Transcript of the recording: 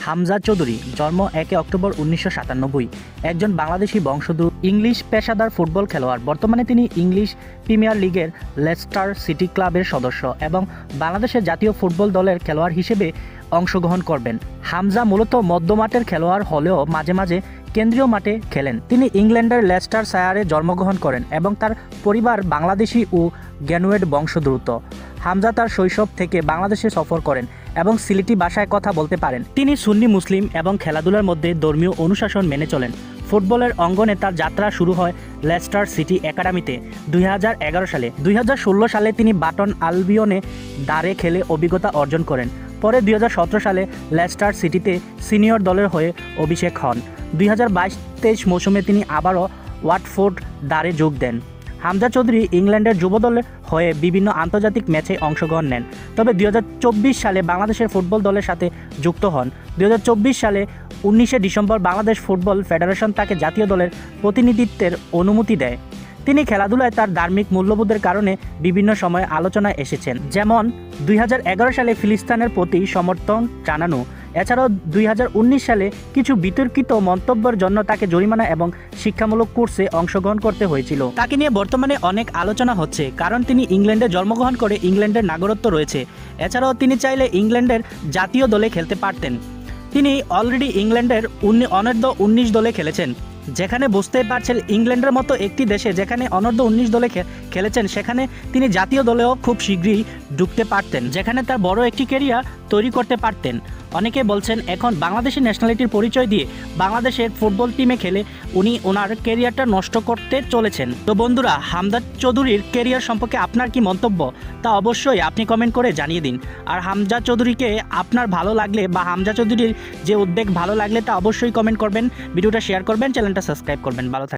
হামজা চৌধুরী জন্ম 1 অক্টোবর 1997, একজন বাংলাদেশি বংশোদ্ভূত ইংলিশ পেশাদার ফুটবল খেলোয়াড়। বর্তমানে তিনি ইংলিশ প্রিমিয়ার লিগের লেস্টার সিটি ক্লাবের সদস্য এবং বাংলাদেশের জাতীয় ফুটবল দলের খেলোয়াড় হিসেবে অংশগ্রহণ করবেন। হামজা মূলত মধ্যমাঠের খেলোয়াড় হলেও মাঝে মাঝে কেন্দ্রীয় মাঠে খেলেন। তিনি ইংল্যান্ডের লেস্টার শায়ারে জন্মগ্রহণ করেন এবং তার পরিবার বাংলাদেশি ও গ্যানুয়েড বংশোদ্ভূত। হামজা তার শৈশব থেকে বাংলাদেশে সফর করেন এবং সিলেটি ভাষায় কথা বলতে পারেন। তিনি সুন্নি মুসলিম এবং খেলাধুলার মধ্যে ধর্মীয় অনুশাসন মেনে চলেন। ফুটবলের অঙ্গনে তার যাত্রা শুরু হয় লেস্টার সিটি একাডেমিতে 2011 সালে। 2016 সালে তিনি বাটন আলবিয়নে দাঁড়ে খেলে অভিজ্ঞতা অর্জন করেন। পরে 2017 সালে লেস্টার সিটিতে সিনিয়র দলের হয়ে অভিষেক হন। 2022-23 মৌসুমে তিনি আবারও ওয়াটফোর্ড দাঁড়ে যোগ দেন। হামজা চৌধুরী ইংল্যান্ডের যুব দলের হয়ে বিভিন্ন আন্তর্জাতিক ম্যাচে অংশগ্রহণ নেন, তবে 2024 সালে বাংলাদেশের ফুটবল দলের সাথে যুক্ত হন। 2024 সালে 19 ডিসেম্বর বাংলাদেশ ফুটবল ফেডারেশন তাকে জাতীয় দলের প্রতিনিধিত্বের অনুমতি দেয়। তিনি খেলাধুলায় তার ধার্মিক মূল্যবোধের কারণে বিভিন্ন সময়ে আলোচনায় এসেছেন, যেমন 2011 সালে ফিলিস্তিনের প্রতি সমর্থন জানানো। এছাড়াও 2019 সালে কিছু বিতর্কিত মন্তব্যের জন্য তাকে জরিমানা এবং শিক্ষামূলক কোর্সে অংশগ্রহণ করতে হয়েছিল। তাকে নিয়ে বর্তমানে অনেক আলোচনা হচ্ছে, কারণ তিনি ইংল্যান্ডে জন্মগ্রহণ করে ইংল্যান্ডের নাগরিকত্ব রয়েছে। এছাড়াও তিনি চাইলে ইংল্যান্ডের জাতীয় দলে খেলতে পারতেন। তিনি অলরেডি ইংল্যান্ডের অনূর্ধ্ব 19 দলে খেলেছেন, যেখানে বুঝতেই পারছেন ইংল্যান্ডের মতো একটি দেশে যেখানে অনূর্ধ্ব 19 দলে খেলেছেন, সেখানে তিনি জাতীয় দলেও খুব শীঘ্রই ঢুকতে পারতেন, যেখানে তার বড় একটি ক্যারিয়ার তৈরি করতে পারতেন। অনেকে বলছেন এখন বাংলাদেশি ন্যাশনালিটির পরিচয় দিয়ে বাংলাদেশের ফুটবল টিমে খেলে উনি ওনার ক্যারিয়ারটা নষ্ট করতে চলেছেন। তো বন্ধুরা, হামজা চৌধুরীর ক্যারিয়ার সম্পর্কে আপনার কি মন্তব্য তা অবশ্যই আপনি কমেন্ট করে জানিয়ে দিন। আর হামজা চৌধুরীকে আপনার ভালো লাগলে বা হামজা চৌধুরীর যে উদ্যোগ ভালো লাগলে তা অবশ্যই কমেন্ট করবেন, ভিডিওটা শেয়ার করবেন, চ্যানেলটা সাবস্ক্রাইব করবেন। ভালো থাকবেন।